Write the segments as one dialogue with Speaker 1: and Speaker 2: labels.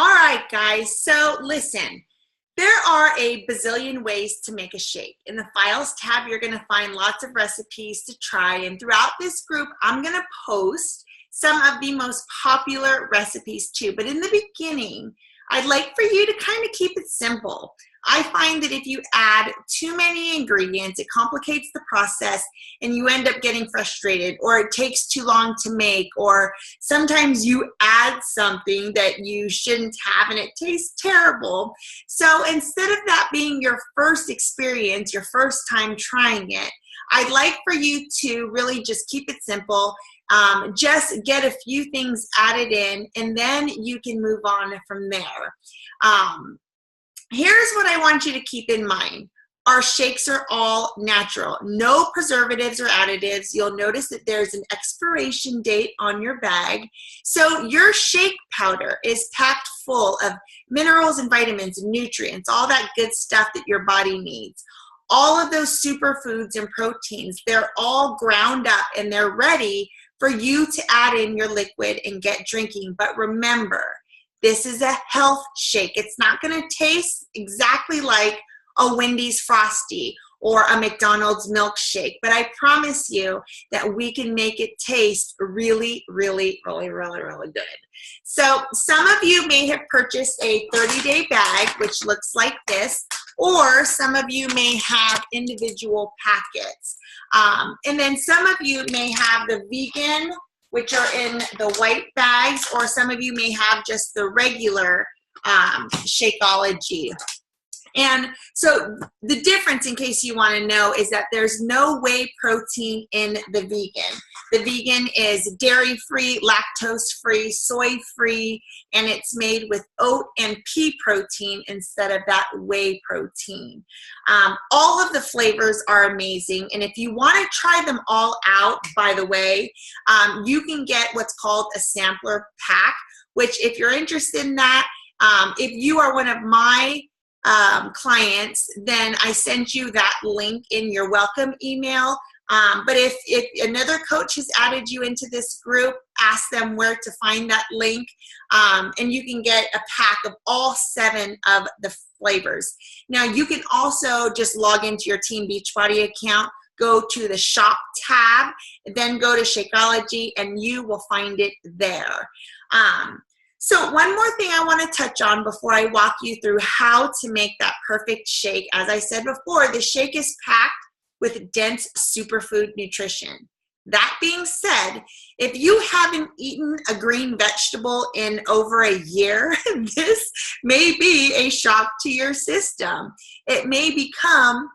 Speaker 1: All right, guys, so listen, there are a bazillion ways to make a shake. In the files tab, you're gonna find lots of recipes to try, and throughout this group, I'm gonna post some of the most popular recipes too. But in the beginning, I'd like for you to kind of keep it simple. I find that if you add too many ingredients, it complicates the process and you end up getting frustrated, or it takes too long to make, or sometimes you add something that you shouldn't have and it tastes terrible. So instead of that being your first experience, your first time trying it, I'd like for you to really just keep it simple. Just get a few things added in, and then you can move on from there. Here's what I want you to keep in mind. Our shakes are all natural, no preservatives or additives. You'll notice that there's an expiration date on your bag. So your shake powder is packed full of minerals and vitamins and nutrients, all that good stuff that your body needs. All of those superfoods and proteins, they're all ground up and they're ready for you to add in your liquid and get drinking. But remember, this is a health shake. It's not going to taste exactly like a Wendy's Frosty or a McDonald's milkshake, but I promise you that we can make it taste really, really, really, really, really good. So some of you may have purchased a 30-day bag, which looks like this, or some of you may have individual packets. And then some of you may have the vegan, which are in the white bags, or some of you may have just the regular Shakeology. And so the difference, in case you want to know, is that there's no whey protein in the vegan. The vegan is dairy-free, lactose-free, soy-free, and it's made with oat and pea protein instead of that whey protein. All of the flavors are amazing, and if you want to try them all out, by the way, you can get what's called a sampler pack, which if you're interested in that, if you are one of my clients, then I send you that link in your welcome email. But if another coach has added you into this group, ask them where to find that link, and you can get a pack of all 7 of the flavors. Now, you can also just log into your Team Beachbody account, go to the shop tab, then go to Shakeology, and you will find it there. So one more thing I want to touch on before I walk you through how to make that perfect shake. As I said before, the shake is packed with dense superfood nutrition. That being said, if you haven't eaten a green vegetable in over a year, this may be a shock to your system. It may become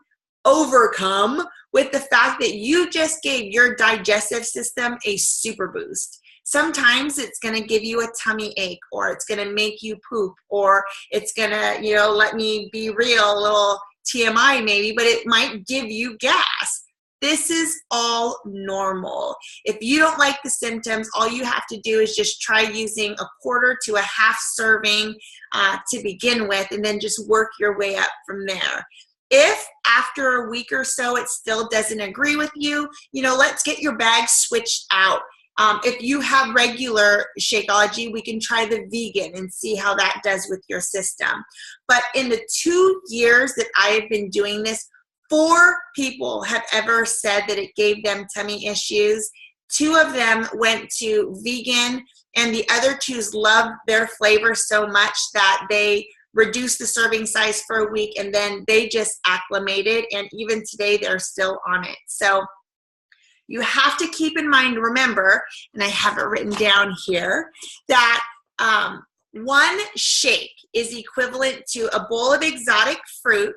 Speaker 1: overcome with the fact that you just gave your digestive system a super boost. Sometimes it's going to give you a tummy ache, or it's going to make you poop, or it's going to, let me be real, a little TMI maybe, but it might give you gas. This is all normal. If you don't like the symptoms, all you have to do is just try using a quarter to a half serving to begin with, and then just work your way up from there. If after a week or so it still doesn't agree with you, let's get your bag switched out. If you have regular Shakeology, we can try the vegan and see how that does with your system. But in the 2 years that I have been doing this, 4 people have ever said that it gave them tummy issues. 2 of them went to vegan, and the other 2 loved their flavor so much that they reduced the serving size for a week, and then they just acclimated, and even today they're still on it. So you have to keep in mind, remember, and I have it written down here, that 1 shake is equivalent to a bowl of exotic fruit,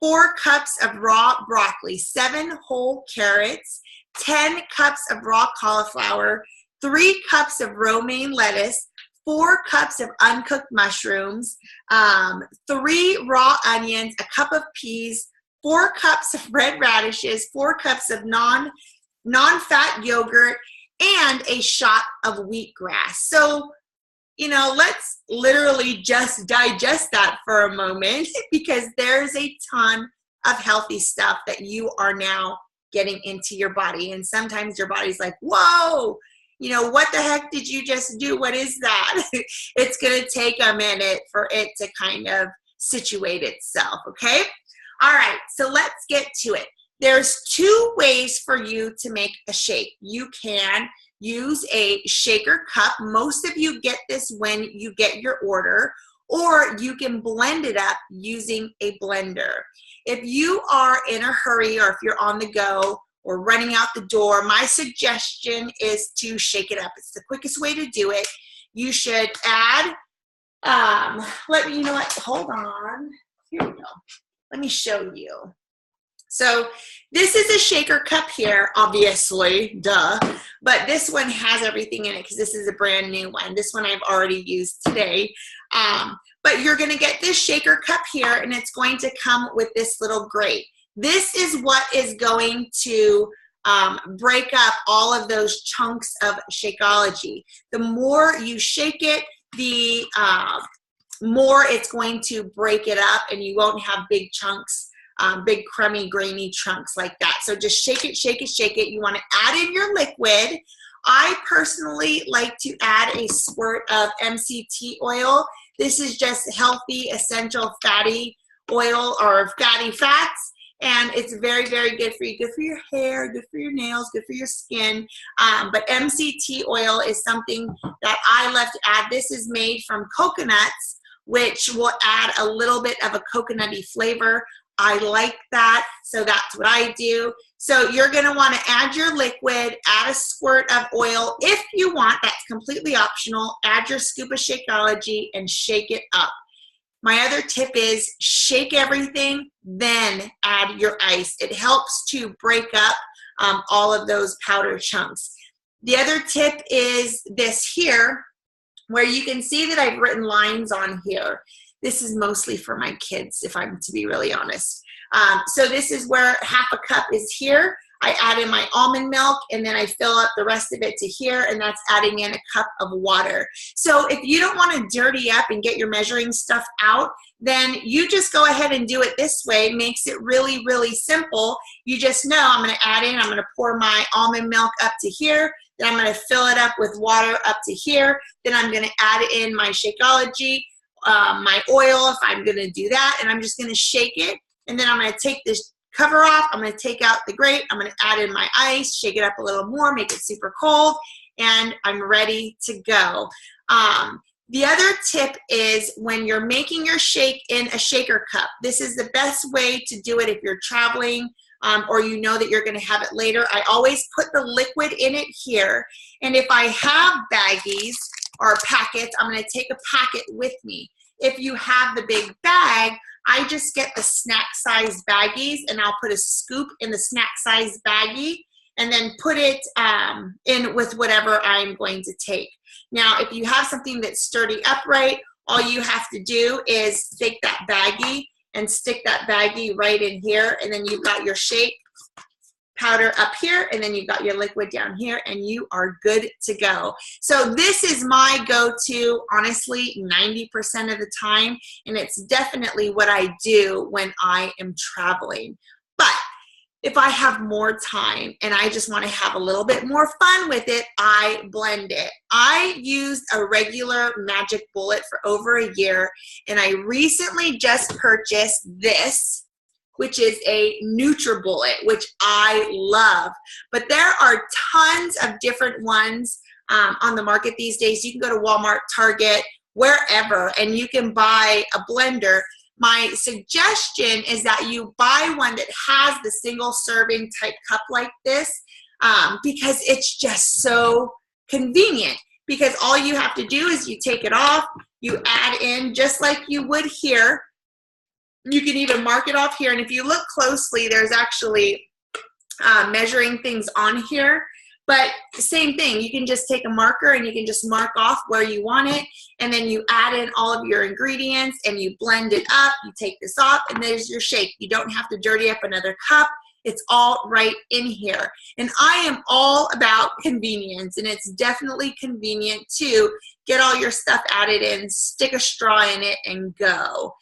Speaker 1: 4 cups of raw broccoli, 7 whole carrots, 10 cups of raw cauliflower, 3 cups of romaine lettuce, 4 cups of uncooked mushrooms, 3 raw onions, a cup of peas, 4 cups of red radishes, 4 cups of non-fat yogurt, and a shot of wheatgrass. So, let's literally just digest that for a moment, because there's a ton of healthy stuff that you are now getting into your body. And sometimes your body's like, whoa, you know, what the heck did you just do? What is that? It's going to take a minute for it to kind of situate itself, okay? All right, so let's get to it. There's two ways for you to make a shake. You can use a shaker cup. Most of you get this when you get your order, or you can blend it up using a blender. If you are in a hurry, or if you're on the go or running out the door, my suggestion is to shake it up. It's the quickest way to do it. You should add, you know what, hold on. Here we go. Let me show you. So this is a shaker cup here, obviously, duh, but this one has everything in it because this is a brand new one. This one I've already used today. But you're going to get this shaker cup here, and it's going to come with this little grate. This is what is going to break up all of those chunks of Shakeology. The more you shake it, the more it's going to break it up, and you won't have big chunks. Big crummy grainy chunks like that. So just shake it, shake it, shake it. You want to add in your liquid. I personally like to add a squirt of MCT oil. This is just healthy, essential fatty oil or fatty fats, and it's very, very good for you. Good for your hair, good for your nails, good for your skin. But MCT oil is something that I love to add. This is made from coconuts, which will add a little bit of a coconutty flavor. I like that, so that's what I do. So you're gonna wanna add your liquid, add a squirt of oil. If you want, that's completely optional. Add your scoop of Shakeology and shake it up. My other tip is shake everything, then add your ice. It helps to break up all of those powder chunks. The other tip is this here, where you can see that I've written lines on here. This is mostly for my kids, if I'm to be really honest. So this is where half a cup is here. I add in my almond milk, and then I fill up the rest of it to here, and that's adding in a cup of water. So if you don't want to dirty up and get your measuring stuff out, then you just go ahead and do it this way. Makes it really, really simple. You just know I'm going to add in, I'm going to pour my almond milk up to here, then I'm going to fill it up with water up to here, then I'm going to add in my Shakeology, my oil if I'm going to do that, and I'm just going to shake it, and then I'm going to take this cover off, I'm going to take out the grate, I'm going to add in my ice, shake it up a little more, make it super cold, and I'm ready to go. The other tip is when you're making your shake in a shaker cup, this is the best way to do it if you're traveling or you know that you're going to have it later. I always put the liquid in it here, and if I have baggies or packets, I'm going to take a packet with me. If you have the big bag, I just get the snack size baggies, and I'll put a scoop in the snack size baggie and then put it in with whatever I'm going to take. Now, if you have something that's sturdy upright, all you have to do is take that baggie and stick that baggie right in here, and then you've got your shake powder up here, and then you've got your liquid down here, and you are good to go. So this is my go-to, honestly, 90% of the time, and it's definitely what I do when I am traveling. But if I have more time and I just want to have a little bit more fun with it, I blend it. I used a regular Magic Bullet for over a year, and I recently just purchased this, which is a NutriBullet, which I love. But there are tons of different ones on the market these days. You can go to Walmart, Target, wherever, and you can buy a blender. My suggestion is that you buy one that has the single serving type cup like this because it's just so convenient. Because all you have to do is you take it off, you add in just like you would here. You can even mark it off here, and if you look closely, there's actually measuring things on here. But same thing, you can just take a marker and you can just mark off where you want it, and then you add in all of your ingredients and you blend it up. You take this off, and there's your shake. You don't have to dirty up another cup. It's all right in here. And I am all about convenience, and it's definitely convenient to get all your stuff added in, stick a straw in it, and go.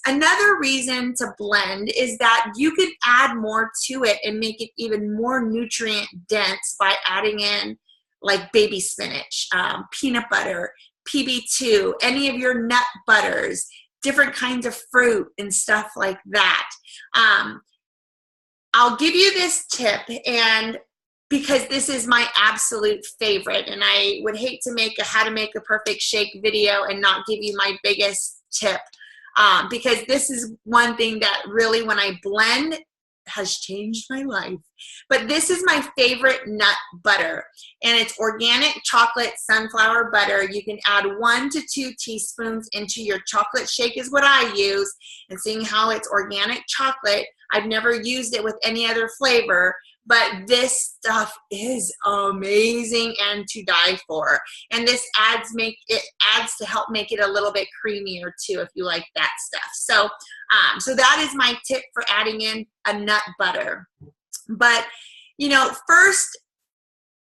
Speaker 1: Another reason to blend is that you can add more to it and make it even more nutrient dense by adding in like baby spinach, peanut butter, PB2, any of your nut butters, different kinds of fruit and stuff like that. I'll give you this tip, and because this is my absolute favorite, and I would hate to make a how to make a perfect shake video and not give you my biggest tip, because this is one thing that really, when I blend, has changed my life. But this is my favorite nut butter, and it's organic chocolate sunflower butter. You can add 1 to 2 teaspoons into your chocolate shake is what I use. And seeing how it's organic chocolate, I've never used it with any other flavor, but this stuff is amazing and to die for. And this adds to help make it a little bit creamier too, if you like that stuff. So, so that is my tip for adding in a nut butter. But, you know, first,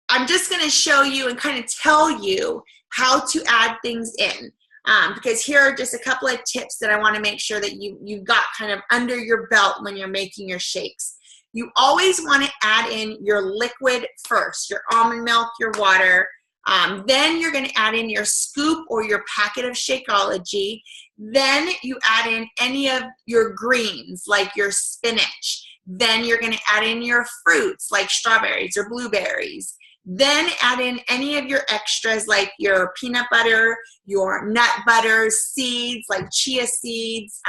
Speaker 1: I'm just going to show you and kind of tell you how to add things in. Because here are just a couple of tips that I want to make sure that you've got kind of under your belt when you're making your shakes. You always want to add in your liquid first, your almond milk, your water. Then you're going to add in your scoop or your packet of Shakeology. Then you add in any of your greens, like your spinach. Then you're going to add in your fruits, like strawberries or blueberries. Then add in any of your extras, like your peanut butter, your nut butters, seeds like chia seeds,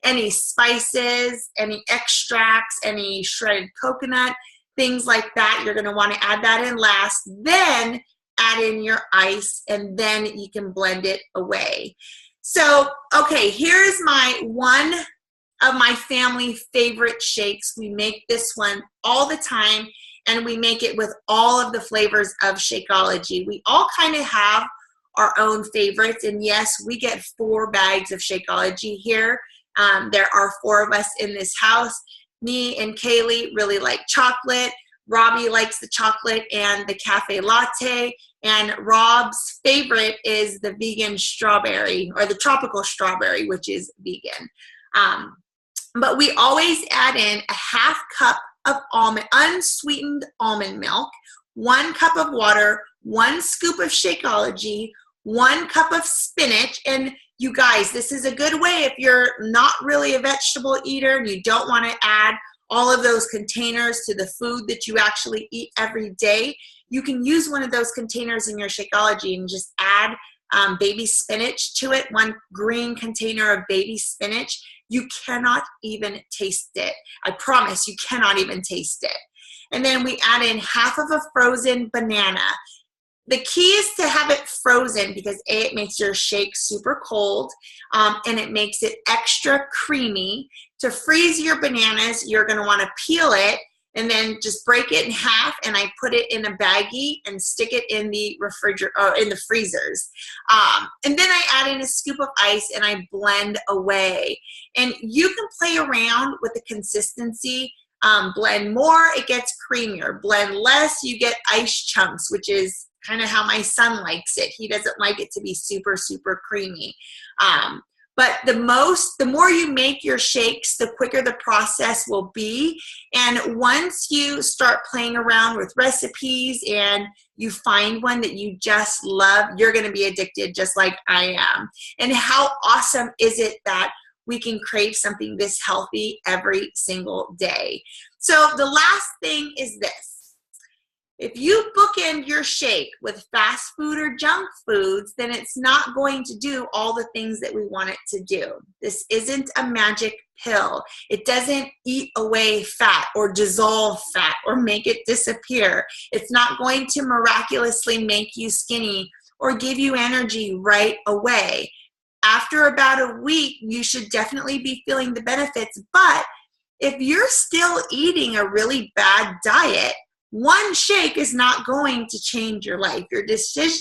Speaker 1: any spices, any extracts, any shredded coconut, things like that. You're going to want to add that in last. Then add in your ice, and then you can blend it away. So, okay, here's one of my family favorite shakes. We make this one all the time, and we make it with all of the flavors of Shakeology. We all kind of have our own favorites, and yes, we get 4 bags of Shakeology here. There are 4 of us in this house. Me and Kaylee really like chocolate. Robbie likes the chocolate and the cafe latte, and Rob's favorite is the vegan strawberry, or the tropical strawberry, which is vegan. But we always add in a 1/2 cup of unsweetened almond milk, 1 cup of water, 1 scoop of Shakeology, 1 cup of spinach. And you guys, this is a good way if you're not really a vegetable eater and you don't want to add all of those containers to the food that you actually eat every day. You can use one of those containers in your Shakeology and just add baby spinach to it, 1 green container of baby spinach. You cannot even taste it. I promise you cannot even taste it. And then we add in 1/2 of a frozen banana. The key is to have it frozen because A, it makes your shake super cold, and it makes it extra creamy. To freeze your bananas, you're going to want to peel it and then just break it in half, and I put it in a baggie and stick it in the refrigerator or in the freezers. And then I add in a scoop of ice and I blend away. And you can play around with the consistency. Blend more, it gets creamier. Blend less, you get ice chunks, which is kind of how my son likes it. He doesn't like it to be super, super creamy. But the more you make your shakes, the quicker the process will be. And once you start playing around with recipes and you find one that you just love, you're going to be addicted just like I am. And how awesome is it that we can crave something this healthy every single day? So the last thing is this. If you bookend your shake with fast food or junk foods, then it's not going to do all the things that we want it to do. This isn't a magic pill. It doesn't eat away fat or dissolve fat or make it disappear. It's not going to miraculously make you skinny or give you energy right away. After about a week, you should definitely be feeling the benefits. But if you're still eating a really bad diet, 1 shake is not going to change your life. Your decision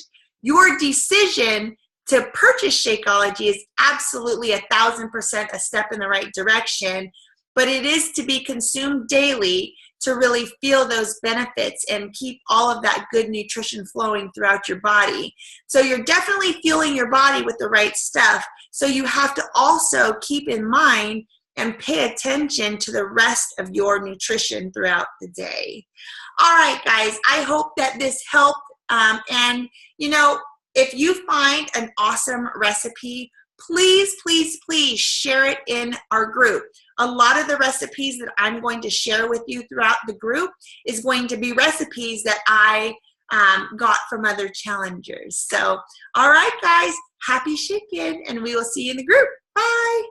Speaker 1: to purchase Shakeology is absolutely 1,000% a step in the right direction, but it is to be consumed daily to really feel those benefits and keep all of that good nutrition flowing throughout your body. So you're definitely fueling your body with the right stuff. So you have to also keep in mind and pay attention to the rest of your nutrition throughout the day. All right, guys, I hope that this helped And, you know, if you find an awesome recipe, please, please, please share it in our group. A lot of the recipes that I'm going to share with you throughout the group is going to be recipes that I got from other challengers. So, all right, guys, happy chicken, and we will see you in the group. Bye.